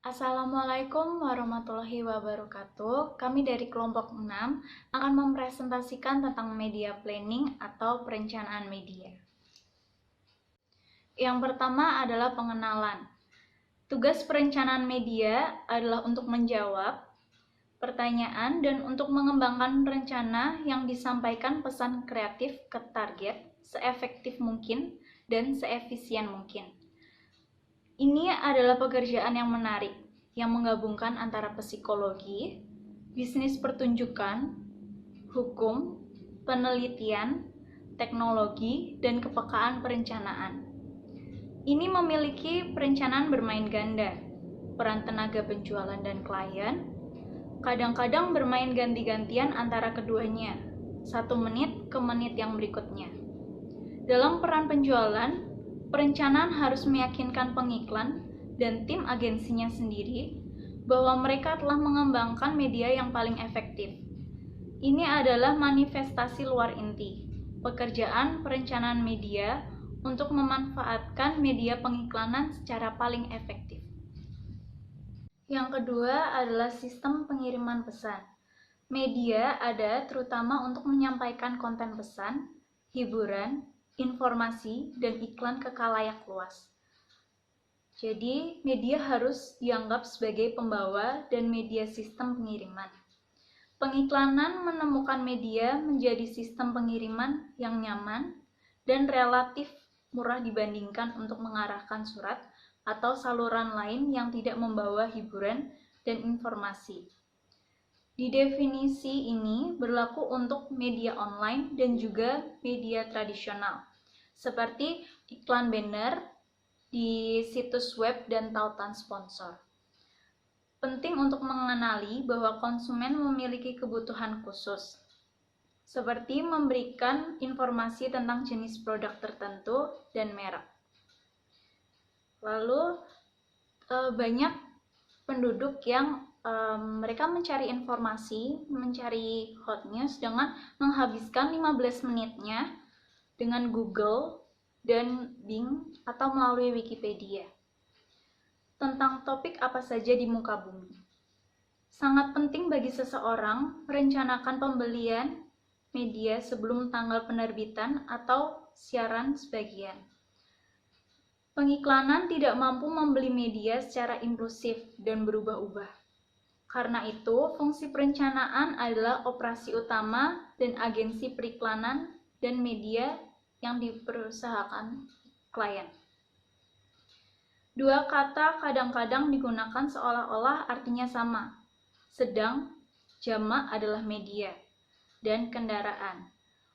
Assalamualaikum warahmatullahi wabarakatuh. Kami dari kelompok 6 akan mempresentasikan tentang media planning atau perencanaan media. Yang pertama adalah pengenalan. Tugas perencanaan media adalah untuk menjawab pertanyaan dan untuk mengembangkan rencana yang disampaikan pesan kreatif ke target seefektif mungkin dan seefisien mungkin. Ini adalah pekerjaan yang menarik, yang menggabungkan antara psikologi, bisnis pertunjukan, hukum, penelitian, teknologi, dan kepekaan perencanaan. Ini memiliki perencanaan bermain ganda, peran tenaga penjualan dan klien, kadang-kadang bermain ganti-gantian antara keduanya, 1 menit ke menit yang berikutnya. Dalam peran penjualan, perencanaan harus meyakinkan pengiklan dan tim agensinya sendiri bahwa mereka telah mengembangkan media yang paling efektif. Ini adalah manifestasi luar inti, pekerjaan perencanaan media untuk memanfaatkan media pengiklanan secara paling efektif. Yang kedua adalah sistem pengiriman pesan. Media ada terutama untuk menyampaikan konten pesan, hiburan, informasi, dan iklan ke khalayak luas. Jadi, media harus dianggap sebagai pembawa dan media sistem pengiriman. Pengiklanan menemukan media menjadi sistem pengiriman yang nyaman dan relatif murah dibandingkan untuk mengarahkan surat atau saluran lain yang tidak membawa hiburan dan informasi. Di definisi ini berlaku untuk media online dan juga media tradisional, seperti iklan banner di situs web dan tautan sponsor. Penting untuk mengenali bahwa konsumen memiliki kebutuhan khusus, seperti memberikan informasi tentang jenis produk tertentu dan merek. Lalu, banyak penduduk yang mereka mencari informasi, mencari hot news dengan menghabiskan 15 menitnya dengan Google dan Bing atau melalui Wikipedia tentang topik apa saja di muka bumi. Sangat penting bagi seseorang merencanakan pembelian media sebelum tanggal penerbitan atau siaran sebagian. Pengiklanan tidak mampu membeli media secara impulsif dan berubah-ubah. Karena itu, fungsi perencanaan adalah operasi utama dan agensi periklanan dan media yang diperusahakan klien. Dua kata kadang-kadang digunakan seolah-olah artinya sama, sedang jamak adalah media dan kendaraan.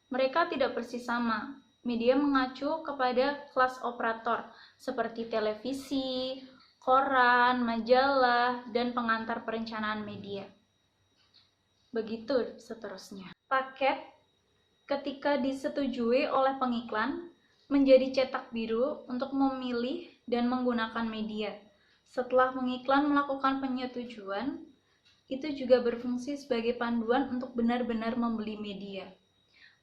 Mereka tidak persis sama. Media mengacu kepada kelas operator seperti televisi, koran, majalah, dan pengantar perencanaan media. Begitu seterusnya. Paket ketika disetujui oleh pengiklan menjadi cetak biru untuk memilih dan menggunakan media. Setelah pengiklan melakukan penyetujuan, itu juga berfungsi sebagai panduan untuk benar-benar membeli media.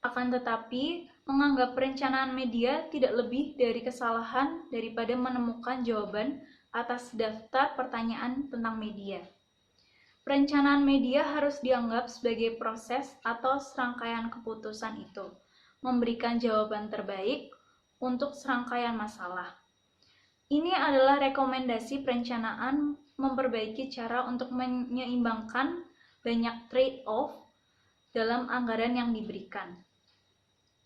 Akan tetapi, menganggap perencanaan media tidak lebih dari kesalahan daripada menemukan jawaban atas daftar pertanyaan tentang media. Perencanaan media harus dianggap sebagai proses atau serangkaian keputusan itu, memberikan jawaban terbaik untuk serangkaian masalah. Ini adalah rekomendasi perencanaan memperbaiki cara untuk menyeimbangkan banyak trade-off dalam anggaran yang diberikan.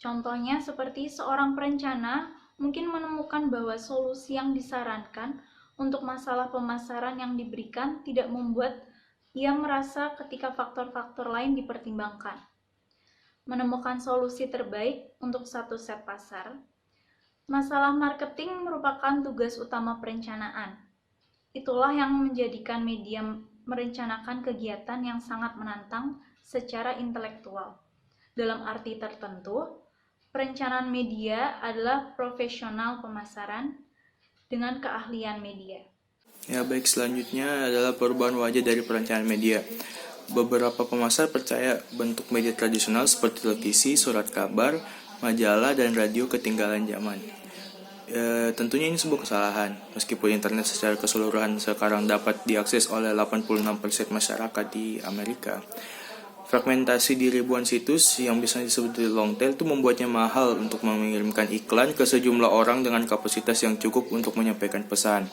Contohnya seperti seorang perencana mungkin menemukan bahwa solusi yang disarankan untuk masalah pemasaran yang diberikan tidak membuat ia merasa ketika faktor-faktor lain dipertimbangkan. Menemukan solusi terbaik untuk satu set pasar. Masalah marketing merupakan tugas utama perencanaan. Itulah yang menjadikan media merencanakan kegiatan yang sangat menantang secara intelektual. Dalam arti tertentu, perencanaan media adalah profesional pemasaran dengan keahlian media. Ya, baik, selanjutnya adalah perubahan wajah dari perencanaan media. Beberapa pemasar percaya bentuk media tradisional seperti televisi, surat kabar, majalah, dan radio ketinggalan zaman. Tentunya ini sebuah kesalahan. Meskipun internet secara keseluruhan sekarang dapat diakses oleh 86% masyarakat di Amerika, fragmentasi di ribuan situs yang bisa disebut long tail itu membuatnya mahal untuk mengirimkan iklan ke sejumlah orang dengan kapasitas yang cukup untuk menyampaikan pesan.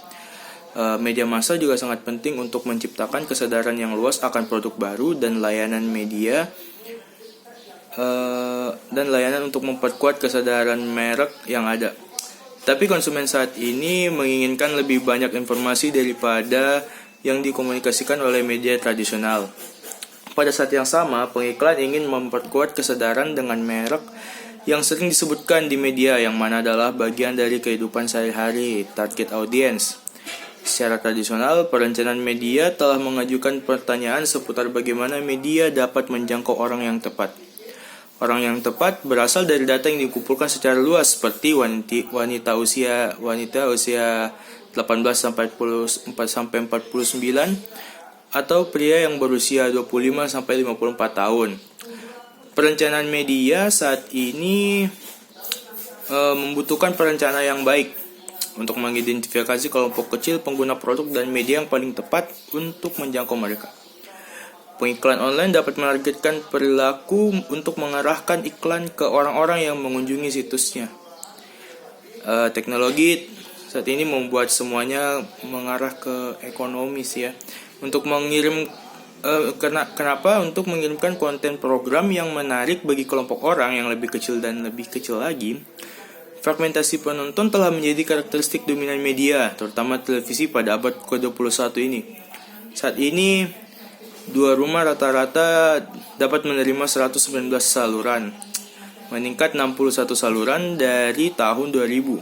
Media massa juga sangat penting untuk menciptakan kesadaran yang luas akan produk baru dan layanan media dan layanan untuk memperkuat kesadaran merek yang ada. Tapi konsumen saat ini menginginkan lebih banyak informasi daripada yang dikomunikasikan oleh media tradisional. Pada saat yang sama, pengiklan ingin memperkuat kesadaran dengan merek yang sering disebutkan di media, yang mana adalah bagian dari kehidupan sehari-hari, target audience. Secara tradisional, perencanaan media telah mengajukan pertanyaan seputar bagaimana media dapat menjangkau orang yang tepat. Orang yang tepat berasal dari data yang dikumpulkan secara luas, seperti wanita usia 18 sampai 49 atau pria yang berusia 25 sampai 54 tahun. Perencanaan media saat ini membutuhkan perencanaan yang baik untuk mengidentifikasi kelompok kecil pengguna produk dan media yang paling tepat untuk menjangkau mereka. Pengiklan online dapat menargetkan perilaku untuk mengarahkan iklan ke orang-orang yang mengunjungi situsnya. Teknologi saat ini membuat semuanya mengarah ke ekonomis ya. Untuk kenapa? Untuk mengirimkan konten program yang menarik bagi kelompok orang yang lebih kecil dan lebih kecil lagi. Fragmentasi penonton telah menjadi karakteristik dominan media, terutama televisi pada abad ke-21 ini. Saat ini, dua rumah rata-rata dapat menerima 119 saluran, meningkat 61 saluran dari tahun 2000.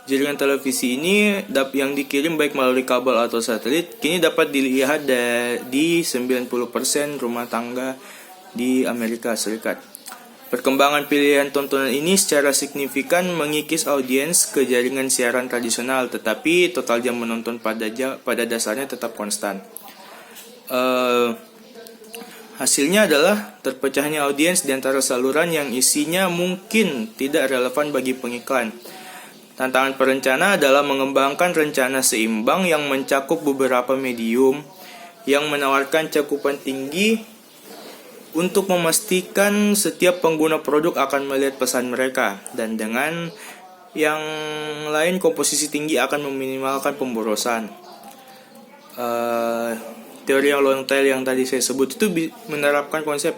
Jaringan televisi ini yang dikirim baik melalui kabel atau satelit kini dapat dilihat di 90% rumah tangga di Amerika Serikat. Perkembangan pilihan tontonan ini secara signifikan mengikis audiens ke jaringan siaran tradisional, tetapi total jam menonton pada dasarnya tetap konstan. Hasilnya adalah terpecahnya audiens di antara saluran yang isinya mungkin tidak relevan bagi pengiklan. Tantangan perencana adalah mengembangkan rencana seimbang yang mencakup beberapa medium yang menawarkan cakupan tinggi untuk memastikan setiap pengguna produk akan melihat pesan mereka, dan dengan yang lain komposisi tinggi akan meminimalkan pemborosan. Teori yang long tail yang tadi saya sebut itu menerapkan konsep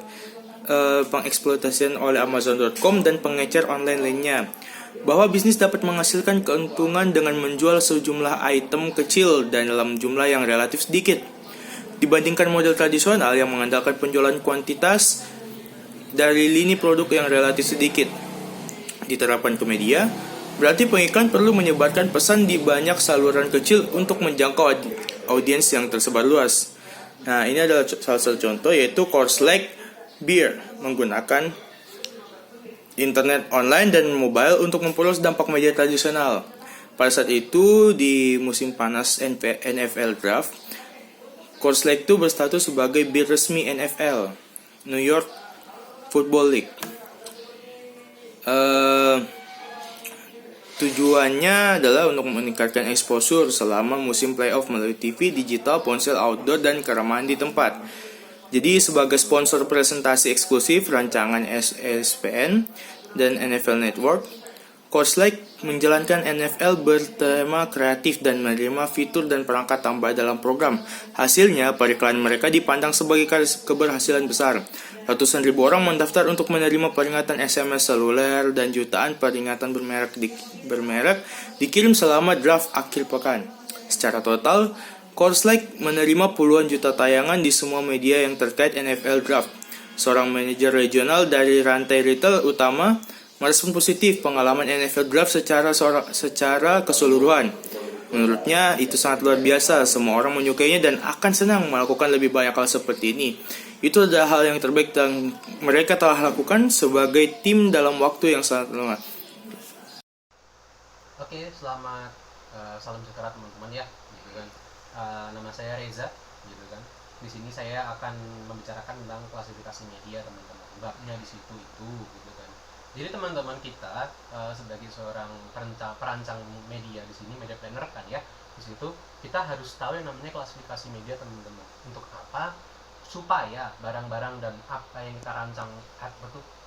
pengeksploitasian oleh Amazon.com dan pengecer online lainnya, bahwa bisnis dapat menghasilkan keuntungan dengan menjual sejumlah item kecil dan dalam jumlah yang relatif sedikit. Dibandingkan model tradisional yang mengandalkan penjualan kuantitas dari lini produk yang relatif sedikit. Diterapkan ke media, berarti pengiklan perlu menyebarkan pesan di banyak saluran kecil untuk menjangkau audiens yang tersebar luas. Nah, ini adalah salah satu contoh, yaitu Coors Light Beer menggunakan internet online dan mobile untuk memperluas dampak media tradisional. Pada saat itu, di musim panas NFL Draft, Coors Light itu berstatus sebagai bir resmi NFL, New York Football League. Tujuannya adalah untuk meningkatkan exposure selama musim playoff melalui TV, digital, ponsel, outdoor, dan keramahan di tempat. Jadi sebagai sponsor presentasi eksklusif rancangan ESPN dan NFL Network, Coors Light menjalankan NFL bertema kreatif dan menerima fitur dan perangkat tambah dalam program. Hasilnya, periklan mereka dipandang sebagai keberhasilan besar. Ratusan ribu orang mendaftar untuk menerima peringatan SMS seluler dan jutaan peringatan bermerek dikirim selama draft akhir pekan. Secara total, Coors Light menerima puluhan juta tayangan di semua media yang terkait NFL Draft. Seorang manajer regional dari rantai retail utama merespon positif pengalaman NFL Draft secara keseluruhan. Menurutnya itu sangat luar biasa, semua orang menyukainya dan akan senang melakukan lebih banyak hal seperti ini. Itu adalah hal yang terbaik yang mereka telah lakukan sebagai tim dalam waktu yang sangat lama. Oke, selamat salam sejahtera teman-teman ya, gitu kan. Nama saya Reza, gitu kan. Di sini saya akan membicarakan tentang klasifikasi media teman-teman. Babnya di situ itu, gitu kan. Jadi teman-teman kita sebagai seorang perancang media di sini, media planner kan ya, di situ kita harus tahu yang namanya klasifikasi media teman-teman. Untuk apa? Supaya barang-barang dan apa yang kita rancang,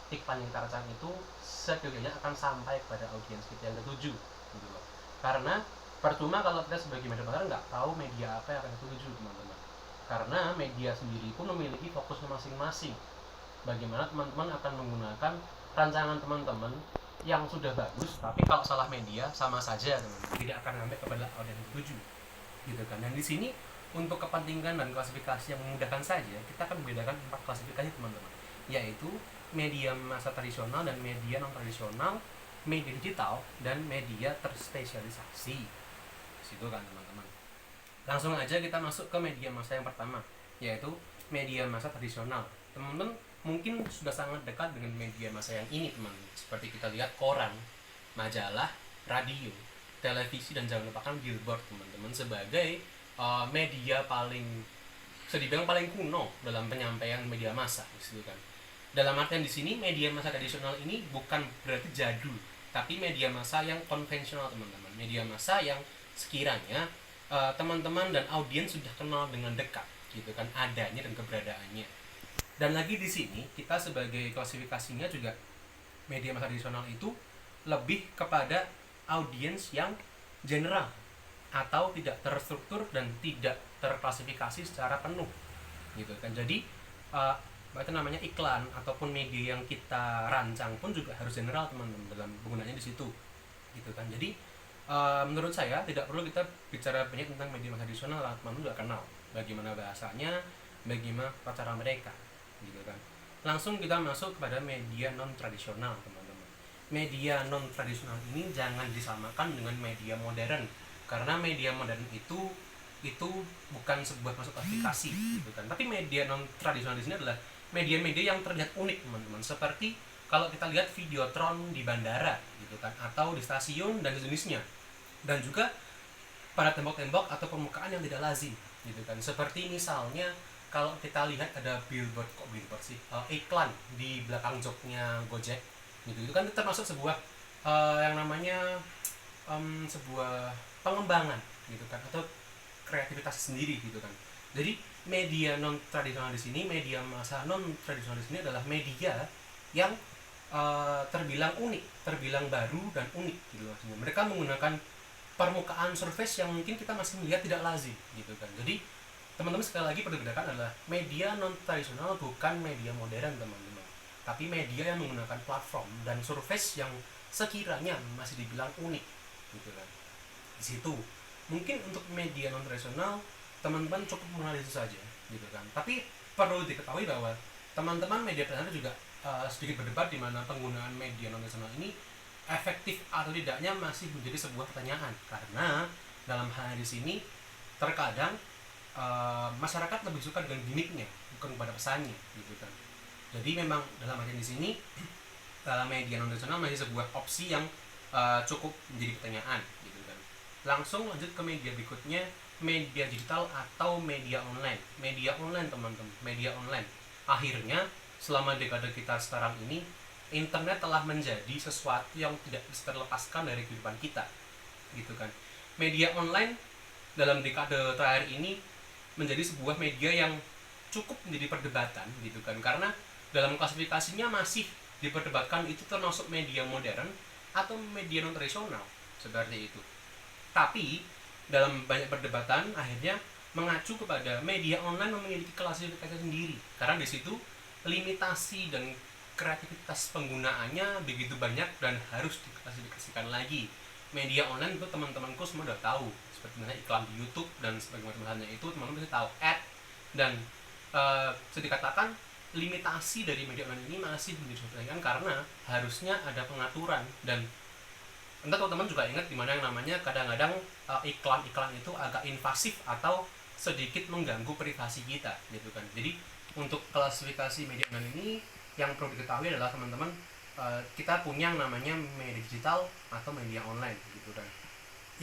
iklan yang kita rancang itu setidaknya akan sampai kepada audiens kita yang ketuju, gitu loh. Karena percuma kalau kita sebagai media planner nggak tahu media apa yang akan dituju teman-teman. Karena media sendiri pun memiliki fokusnya masing-masing. Bagaimana teman-teman akan menggunakan rancangan teman-teman yang sudah bagus, tapi kalau salah media sama saja teman-teman, tidak akan sampai kepada audiens tujuh, gitu kan. Dan di sini untuk kepentingan dan klasifikasi yang memudahkan saja, kita akan membedakan 4 klasifikasi teman-teman, yaitu media massa tradisional dan media non tradisional, media digital dan media terspesialisasi. Situ kan teman-teman. Langsung aja kita masuk ke media massa yang pertama, yaitu media massa tradisional. Teman-teman mungkin sudah sangat dekat dengan media massa yang ini teman-teman. Seperti kita lihat koran, majalah, radio, televisi, dan jangan lupakan billboard teman-teman sebagai media paling, bisa dibilang paling kuno dalam penyampaian media massa gitu kan. Dalam artian di sini media massa tradisional ini bukan berarti jadul, tapi media massa yang konvensional teman-teman. Media massa yang sekiranya teman-teman dan audiens sudah kenal dengan dekat gitu kan, adanya dan keberadaannya. Dan lagi di sini kita sebagai klasifikasinya juga media massa tradisional itu lebih kepada audiens yang general atau tidak terstruktur dan tidak terklasifikasi secara penuh gitu kan. Jadi itu namanya iklan ataupun media yang kita rancang pun juga harus general teman-teman dalam penggunaannya di situ gitu kan. Jadi menurut saya tidak perlu kita bicara banyak tentang media massa tradisional, teman-teman juga kenal bagaimana bahasanya, bagaimana cara mereka gitu kan. Langsung kita masuk kepada media non tradisional teman-teman. Media non tradisional ini jangan disamakan dengan media modern, karena media modern itu bukan sebuah masuk klasifikasi gitu kan. Tapi media non tradisional di sini adalah media-media yang terlihat unik teman-teman, seperti kalau kita lihat videotron di bandara gitu kan, atau di stasiun dan sejenisnya, dan juga pada tembok-tembok atau permukaan yang tidak lazim gitu kan. Seperti misalnya kalau kita lihat ada billboard sih, iklan di belakang joknya Gojek gitu, itu kan termasuk sebuah yang namanya sebuah pengembangan gitu kan, atau kreativitas sendiri gitu kan. Jadi media non tradisional di sini, media massa non tradisional di sini adalah media yang terbilang unik, terbilang baru dan unik gitu maksudnya. Mereka menggunakan permukaan surface yang mungkin kita masih melihat tidak lazim gitu kan. Jadi teman-teman sekali lagi perlu dibedakan adalah media non tradisional bukan media modern teman-teman, tapi media yang menggunakan platform dan surface yang sekiranya masih dibilang unik gitu kan. Di situ mungkin untuk media non tradisional teman-teman cukup mengenal itu saja gitu kan. Tapi perlu diketahui bahwa teman-teman media planner juga sedikit berdebat di mana penggunaan media non tradisional ini efektif atau tidaknya masih menjadi sebuah pertanyaan, karena dalam hal di sini terkadang masyarakat lebih suka dengan gimmicknya bukan pada pesannya gitu kan. Jadi memang dalam artian di sini media non tradisional masih sebuah opsi yang cukup menjadi pertanyaan gitu kan. Langsung lanjut ke media berikutnya, media digital atau media online. Media online teman-teman, media online. Akhirnya selama dekade kita sekarang ini, internet telah menjadi sesuatu yang tidak bisa terlepaskan dari kehidupan kita gitu kan. Media online dalam dekade terakhir ini menjadi sebuah media yang cukup menjadi perdebatan gitu kan, karena dalam klasifikasinya masih diperdebatkan itu termasuk media modern atau media non tradisional seperti itu. Tapi dalam banyak perdebatan akhirnya mengacu kepada media online memiliki klasifikasi sendiri, karena di situ limitasi dan kreativitas penggunaannya begitu banyak dan harus diklasifikasikan lagi. Media online itu teman-temanku semua udah tahu, seperti misalnya iklan di YouTube dan sebagainya itu teman-teman pasti tahu, ad, dan bisa dikatakan limitasi dari media online ini masih menjadi pertanyaan karena harusnya ada pengaturan. Dan entah teman-teman juga ingat dimana yang namanya kadang-kadang iklan-iklan itu agak invasif atau sedikit mengganggu privasi kita gitu kan. Jadi untuk klasifikasi media online ini yang perlu diketahui adalah teman-teman, kita punya yang namanya media digital atau media online gitu kan.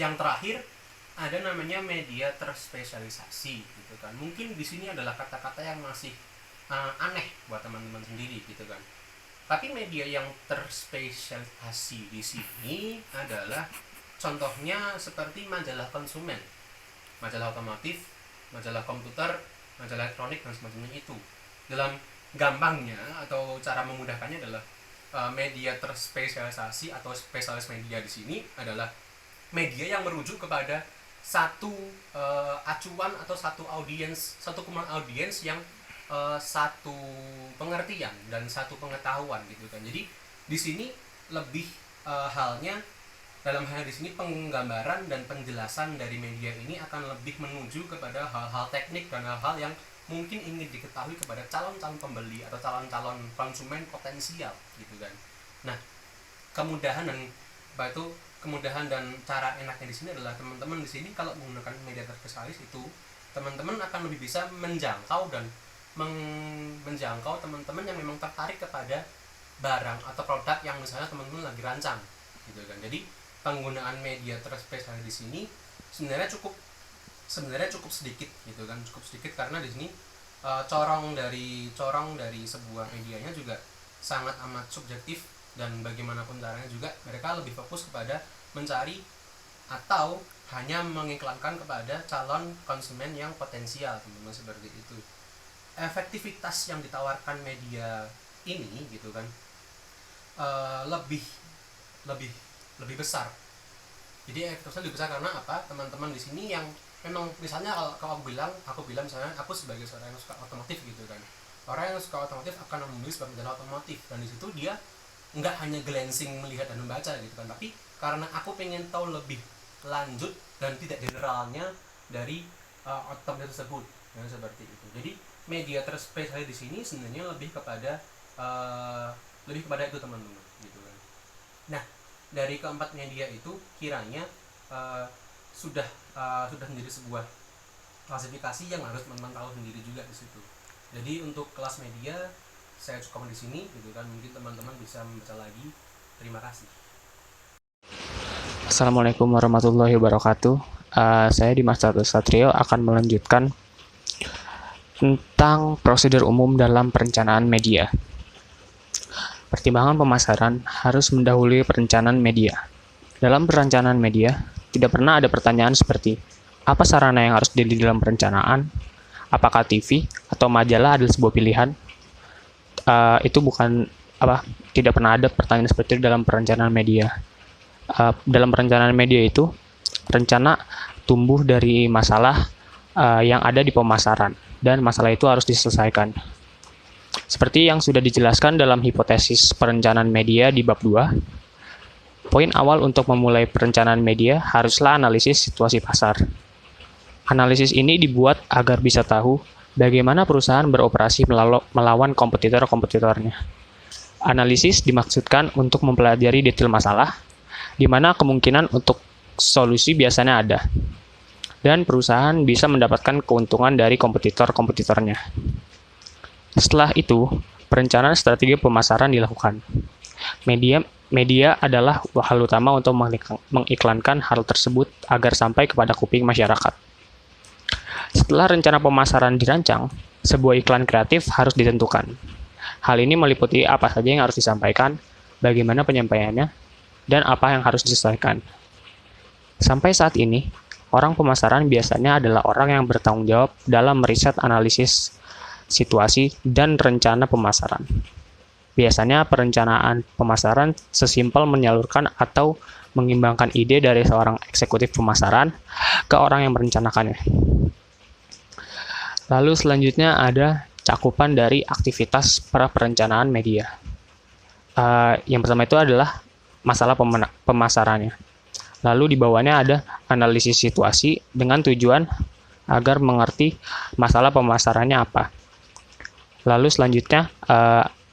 Yang terakhir ada namanya media terspesialisasi gitu kan. Mungkin di sini adalah kata-kata yang masih aneh buat teman-teman sendiri gitu kan. Tapi media yang terspesialisasi di sini adalah contohnya seperti majalah konsumen, majalah otomotif, majalah komputer, majalah elektronik, dan semacamnya itu. Dalam gampangnya atau cara memudahkannya adalah media terspesialisasi atau spesialis media di sini adalah media yang merujuk kepada satu acuan atau satu audiens, satu kumpulan audiens yang satu pengertian dan satu pengetahuan gitu kan. Jadi di sini lebih halnya dalam hal di sini penggambaran dan penjelasan dari media ini akan lebih menuju kepada hal-hal teknik dan hal-hal yang mungkin ingin diketahui kepada calon-calon pembeli atau calon-calon konsumen potensial gitu kan. Nah, kemudahan dan cara enaknya di sini adalah teman-teman di sini kalau menggunakan media terspesialis itu teman-teman akan lebih bisa menjangkau teman-teman yang memang tertarik kepada barang atau produk yang misalnya teman-teman lagi rancang gitu kan. Jadi penggunaan media terspesialis di sini sebenarnya cukup sedikit gitu kan, cukup sedikit karena di sini corong dari sebuah medianya juga sangat amat subjektif, dan bagaimanapun caranya juga mereka lebih fokus kepada mencari atau hanya mengiklankan kepada calon konsumen yang potensial, teman-teman, seperti itu. Efektivitas yang ditawarkan media ini gitu kan lebih besar. Jadi efektivitasnya lebih besar karena apa? Teman-teman di sini yang memang misalnya kalau aku bilang misalnya aku sebagai seorang yang suka otomotif gitu kan, orang yang suka otomotif akan membeli sebuah majalah otomotif, dan di situ dia nggak hanya glancing melihat dan membaca gitu kan, tapi karena aku pengen tahu lebih lanjut dan tidak generalnya dari otomotif tersebut, dan seperti itu. Jadi media terspesialis di sini sebenarnya lebih kepada itu, teman-teman, gitu kan. Nah, dari keempat media itu kiranya sudah menjadi sebuah klasifikasi yang harus teman-teman tahu sendiri juga di situ. Jadi untuk kelas media saya cukupkan di sini gitu kan, mungkin teman-teman bisa membaca lagi. Terima kasih. Assalamualaikum warahmatullahi wabarakatuh. Saya Dimas Satrio akan melanjutkan tentang prosedur umum dalam perencanaan media. Pertimbangan pemasaran harus mendahului perencanaan media. Dalam perencanaan media, tidak pernah ada pertanyaan seperti, apa sarana yang harus dipilih dalam perencanaan? Apakah TV atau majalah adalah sebuah pilihan? Tidak pernah ada pertanyaan seperti itu dalam perencanaan media. Dalam perencanaan media itu, rencana tumbuh dari masalah yang ada di pemasaran, dan masalah itu harus diselesaikan. Seperti yang sudah dijelaskan dalam hipotesis perencanaan media di bab 2, poin awal untuk memulai perencanaan media haruslah analisis situasi pasar. Analisis ini dibuat agar bisa tahu bagaimana perusahaan beroperasi melawan kompetitor-kompetitornya. Analisis dimaksudkan untuk mempelajari detail masalah, di mana kemungkinan untuk solusi biasanya ada, dan perusahaan bisa mendapatkan keuntungan dari kompetitor-kompetitornya. Setelah itu, perencanaan strategi pemasaran dilakukan. Media adalah hal utama untuk mengiklankan hal tersebut agar sampai kepada kuping masyarakat. Setelah rencana pemasaran dirancang, sebuah iklan kreatif harus ditentukan. Hal ini meliputi apa saja yang harus disampaikan, bagaimana penyampaiannya, dan apa yang harus disesuaikan. Sampai saat ini, orang pemasaran biasanya adalah orang yang bertanggung jawab dalam meriset analisis situasi dan rencana pemasaran. Biasanya perencanaan pemasaran sesimpel menyalurkan atau mengimbangkan ide dari seorang eksekutif pemasaran ke orang yang merencanakannya. Lalu selanjutnya ada cakupan dari aktivitas para perencanaan media. Yang pertama itu adalah masalah pemasarannya. Lalu di bawahnya ada analisis situasi dengan tujuan agar mengerti masalah pemasarannya apa. Lalu selanjutnya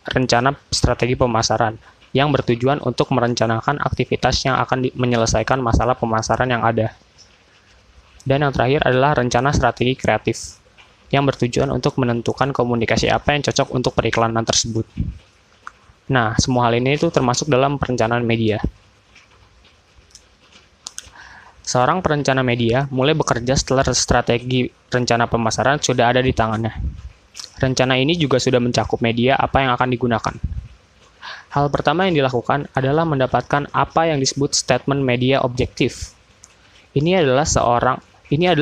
rencana strategi pemasaran yang bertujuan untuk merencanakan aktivitas yang akan menyelesaikan masalah pemasaran yang ada. Dan yang terakhir adalah rencana strategi kreatif yang bertujuan untuk menentukan komunikasi apa yang cocok untuk periklanan tersebut. Nah, semua hal ini itu termasuk dalam perencanaan media. Seorang perencana media mulai bekerja setelah strategi rencana pemasaran sudah ada di tangannya. Rencana ini juga sudah mencakup media apa yang akan digunakan. Hal pertama yang dilakukan adalah mendapatkan apa yang disebut statement media objektif. Ini adalah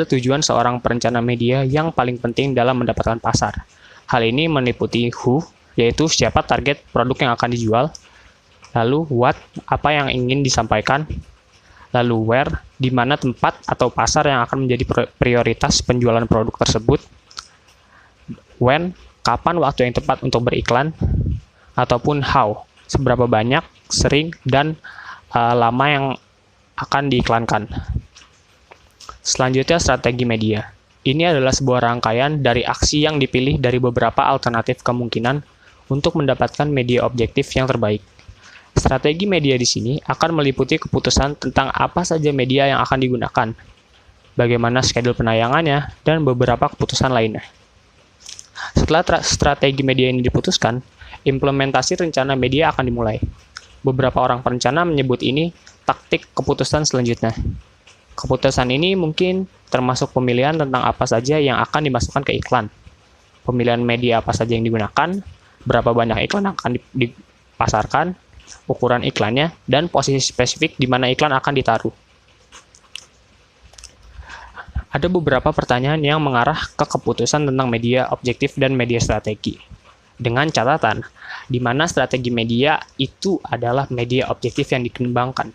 tujuan seorang perencana media yang paling penting dalam mendapatkan pasar. Hal ini meliputi who, yaitu siapa target produk yang akan dijual, lalu what, apa yang ingin disampaikan, lalu where, di mana tempat atau pasar yang akan menjadi prioritas penjualan produk tersebut, when, kapan waktu yang tepat untuk beriklan, ataupun how, seberapa banyak, sering, dan lama yang akan diiklankan. Selanjutnya, strategi media. Ini adalah sebuah rangkaian dari aksi yang dipilih dari beberapa alternatif kemungkinan untuk mendapatkan media objektif yang terbaik. Strategi media di sini akan meliputi keputusan tentang apa saja media yang akan digunakan, bagaimana schedule penayangannya, dan beberapa keputusan lainnya. Setelah strategi media ini diputuskan, implementasi rencana media akan dimulai. Beberapa orang perencana menyebut ini taktik keputusan selanjutnya. Keputusan ini mungkin termasuk pemilihan tentang apa saja yang akan dimasukkan ke iklan, pemilihan media apa saja yang digunakan, berapa banyak iklan yang akan dipasarkan, ukuran iklannya, dan posisi spesifik di mana iklan akan ditaruh. Ada beberapa pertanyaan yang mengarah ke keputusan tentang media objektif dan media strategi. Dengan catatan, di mana strategi media itu adalah media objektif yang dikembangkan.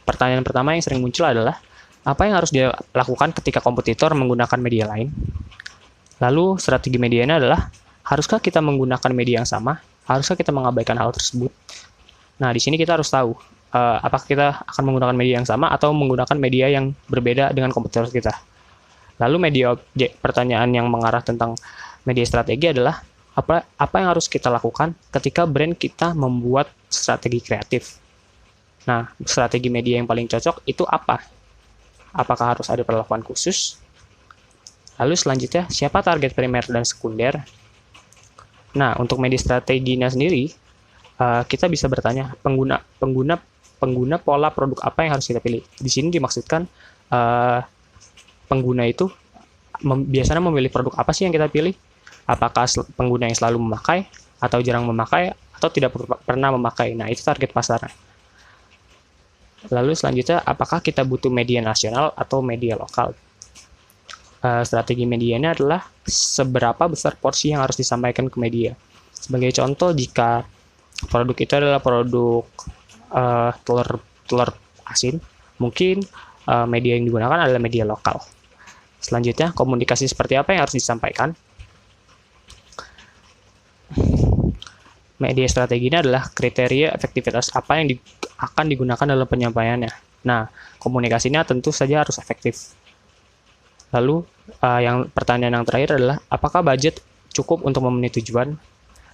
Pertanyaan pertama yang sering muncul adalah, apa yang harus dilakukan ketika kompetitor menggunakan media lain? Lalu, strategi medianya adalah, haruskah kita menggunakan media yang sama? Haruskah kita mengabaikan hal tersebut? Nah, di sini kita harus tahu, apakah kita akan menggunakan media yang sama atau menggunakan media yang berbeda dengan kompetitor kita. Lalu, pertanyaan yang mengarah tentang media strategi adalah, apa yang harus kita lakukan ketika brand kita membuat strategi kreatif? Nah, strategi media yang paling cocok itu apa? Apakah harus ada perlakuan khusus? Lalu selanjutnya, siapa target primer dan sekunder? Nah, untuk media strateginya sendiri, kita bisa bertanya, pengguna pola produk apa yang harus kita pilih? Di sini dimaksudkan, pengguna itu biasanya memilih produk apa sih yang kita pilih? Apakah pengguna yang selalu memakai, atau jarang memakai, atau tidak pernah memakai? Nah, itu target pasarnya. Lalu selanjutnya, apakah kita butuh media nasional atau media lokal? Strategi medianya adalah seberapa besar porsi yang harus disampaikan ke media. Sebagai contoh, jika produk itu adalah produk telur asin, mungkin media yang digunakan adalah media lokal. Selanjutnya, komunikasi seperti apa yang harus disampaikan? Media strategi ini adalah kriteria efektivitas apa yang akan digunakan dalam penyampaiannya. Nah, komunikasinya tentu saja harus efektif. Lalu, pertanyaan yang terakhir adalah, apakah budget cukup untuk memenuhi tujuan?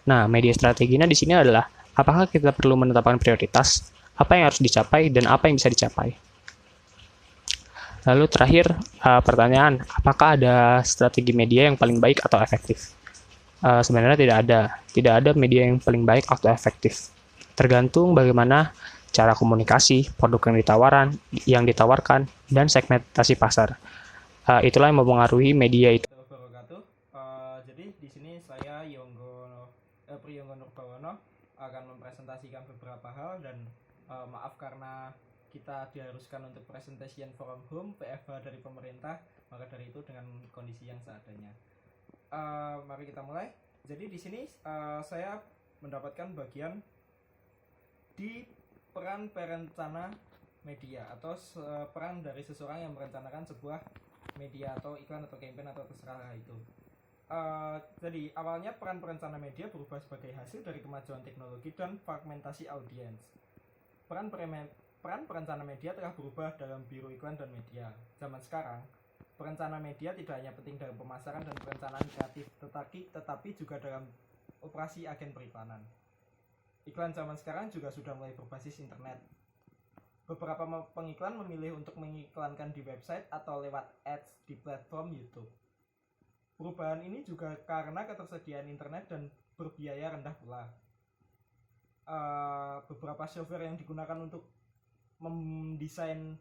Nah, media strateginya di sini adalah, apakah kita perlu menetapkan prioritas, apa yang harus dicapai, dan apa yang bisa dicapai? Lalu terakhir, pertanyaan, apakah ada strategi media yang paling baik atau efektif? Sebenarnya tidak ada media yang paling baik atau efektif. Tergantung bagaimana cara komunikasi, produk yang ditawarkan, dan segmentasi pasar. Itulah yang mempengaruhi media itu. Jadi di sini saya Priyonggo Nurbawono akan mempresentasikan beberapa hal, dan maaf karena kita diharuskan untuk presentation from home, PFH dari pemerintah, maka dari itu dengan kondisi yang seadanya. Mari kita mulai. Jadi di sini saya mendapatkan bagian di peran perencana media, atau peran dari seseorang yang merencanakan sebuah media atau iklan atau campaign atau terserah itu. Jadi awalnya peran perencana media berubah sebagai hasil dari kemajuan teknologi dan fragmentasi audiens. Peran perencana media telah berubah dalam biro iklan dan media. Zaman sekarang, perencana media tidak hanya penting dalam pemasaran dan perencanaan kreatif, tetapi juga dalam operasi agen periklanan. Iklan zaman sekarang juga sudah mulai berbasis internet. Beberapa pengiklan memilih untuk mengiklankan di website atau lewat ads di platform YouTube. Perubahan ini juga karena ketersediaan internet dan berbiaya rendah pula. Beberapa software yang digunakan untuk mendesain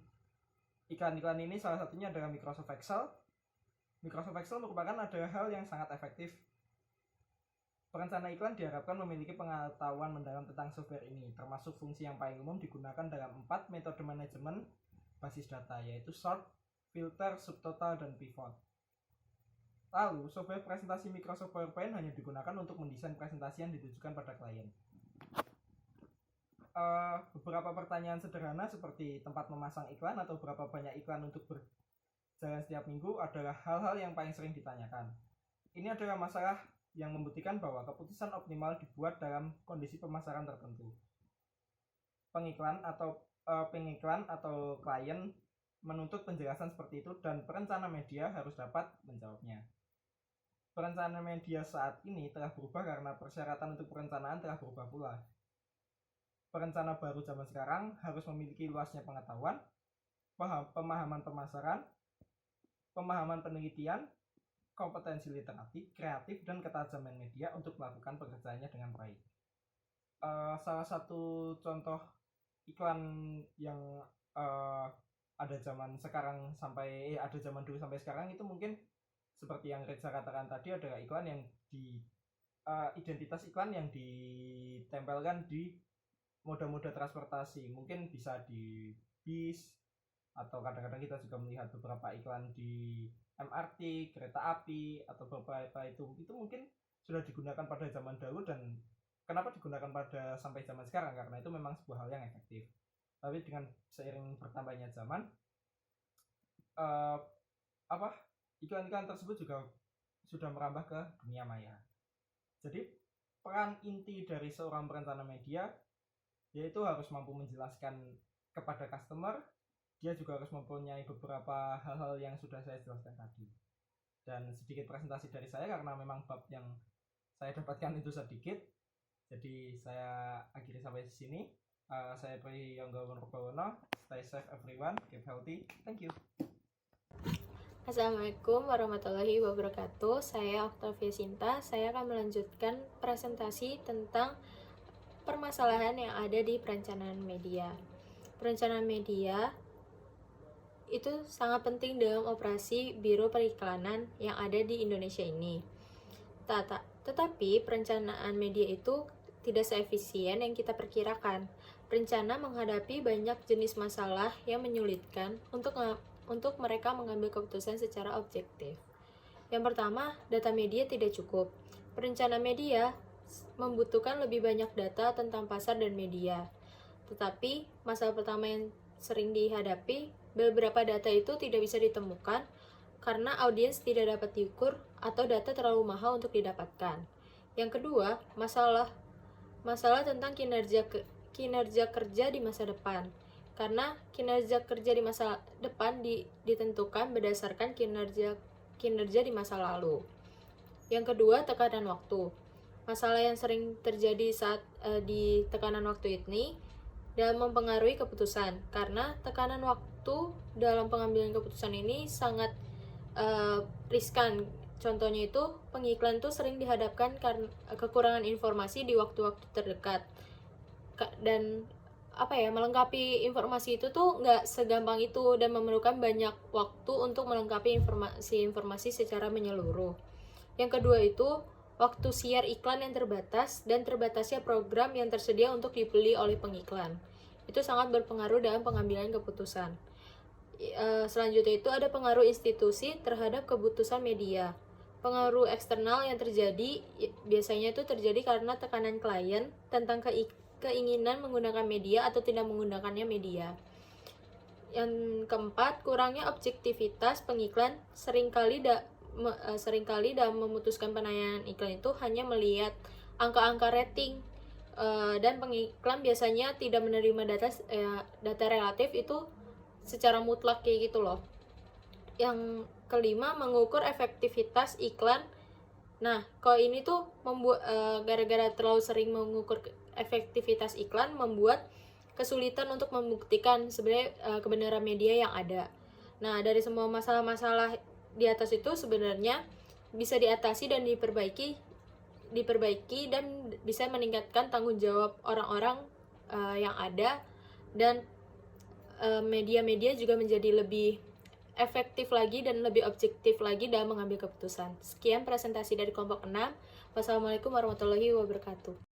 iklan-iklan ini salah satunya adalah Microsoft Excel. Microsoft Excel merupakan adalah hal yang sangat efektif Perencana iklan diharapkan memiliki pengetahuan mendalam tentang software ini, termasuk fungsi yang paling umum digunakan dalam 4 metode manajemen basis data, yaitu sort, filter, subtotal, dan pivot. Lalu, software presentasi Microsoft PowerPoint hanya digunakan untuk mendesain presentasi yang ditujukan pada klien. Beberapa pertanyaan sederhana seperti tempat memasang iklan atau berapa banyak iklan untuk berjalan setiap minggu adalah hal-hal yang paling sering ditanyakan. Ini adalah masalah yang membuktikan bahwa keputusan optimal dibuat dalam kondisi pemasaran tertentu. Pengiklan atau klien menuntut penjelasan seperti itu dan perencana media harus dapat menjawabnya. Perencana media saat ini telah berubah karena persyaratan untuk perencanaan telah berubah pula. Perencana baru zaman sekarang harus memiliki luasnya pengetahuan, pemahaman pemasaran, pemahaman penelitian, kompetensi literatif, kreatif, dan ketajaman media untuk melakukan pekerjaannya dengan baik. Salah satu contoh iklan yang ada zaman dulu sampai sekarang itu mungkin seperti yang Reza katakan tadi, adalah iklan yang identitas iklan yang ditempelkan di moda-moda transportasi, mungkin bisa di bis, atau kadang-kadang kita juga melihat beberapa iklan di MRT, kereta api, atau beberapa itu mungkin sudah digunakan pada zaman dahulu. Dan kenapa digunakan sampai zaman sekarang? Karena itu memang sebuah hal yang efektif. Tapi dengan seiring bertambahnya zaman, iklan-iklan tersebut juga sudah merambah ke dunia maya. Jadi peran inti dari seorang perencana media yaitu harus mampu menjelaskan kepada customer. Dia juga harus mempunyai beberapa hal-hal yang sudah saya jelaskan tadi. Dan sedikit presentasi dari saya karena memang bab yang saya dapatkan itu sedikit, jadi saya akhiri sampai di sini. Saya Pri Yonggo Nurbawono. Stay safe everyone, keep healthy. Thank you. Assalamualaikum warahmatullahi wabarakatuh. Saya Octavia Sinta. Saya akan melanjutkan presentasi tentang permasalahan yang ada di perencanaan media. Perencanaan media itu sangat penting dalam operasi biro periklanan yang ada di Indonesia ini. Tetapi perencanaan media itu tidak seefisien yang kita perkirakan. Perencana menghadapi banyak jenis masalah yang menyulitkan untuk mereka mengambil keputusan secara objektif. Yang pertama, data media tidak cukup. Perencana media membutuhkan lebih banyak data tentang pasar dan media. Tetapi, masalah pertama yang sering dihadapi, beberapa data itu tidak bisa ditemukan karena audiens tidak dapat diukur atau data terlalu mahal untuk didapatkan. Yang kedua, masalah tentang kinerja kerja di masa depan. Karena kinerja kerja di masa depan ditentukan berdasarkan kinerja di masa lalu. Yang kedua, tekanan waktu. Masalah yang sering terjadi saat di tekanan waktu ini dalam mempengaruhi keputusan, karena tekanan waktu dalam pengambilan keputusan ini sangat riskan. Contohnya itu, pengiklan itu sering dihadapkan karena kekurangan informasi di waktu-waktu terdekat. Dan melengkapi informasi itu tuh nggak segampang itu dan memerlukan banyak waktu untuk melengkapi informasi secara menyeluruh. Yang kedua itu, waktu siar iklan yang terbatas dan terbatasnya program yang tersedia untuk dibeli oleh pengiklan. Itu sangat berpengaruh dalam pengambilan keputusan. Selanjutnya itu ada pengaruh institusi terhadap keputusan media. Pengaruh eksternal yang terjadi biasanya itu terjadi karena tekanan klien tentang keinginan menggunakan media atau tidak menggunakannya media. Yang keempat, kurangnya objektivitas pengiklan. Seringkali dalam memutuskan penayangan iklan itu hanya melihat angka-angka rating, dan pengiklan biasanya tidak menerima data relatif itu secara mutlak kayak gitu loh. Yang kelima, mengukur efektivitas iklan. Nah, kalau ini tuh gara-gara terlalu sering mengukur efektivitas iklan membuat kesulitan untuk membuktikan sebenarnya kebenaran media yang ada. Nah, dari semua masalah-masalah di atas itu sebenarnya bisa diatasi dan diperbaiki dan bisa meningkatkan tanggung jawab orang-orang yang ada, dan media-media juga menjadi lebih efektif lagi dan lebih objektif lagi dalam mengambil keputusan. Sekian presentasi dari kelompok 6. Wassalamualaikum warahmatullahi wabarakatuh.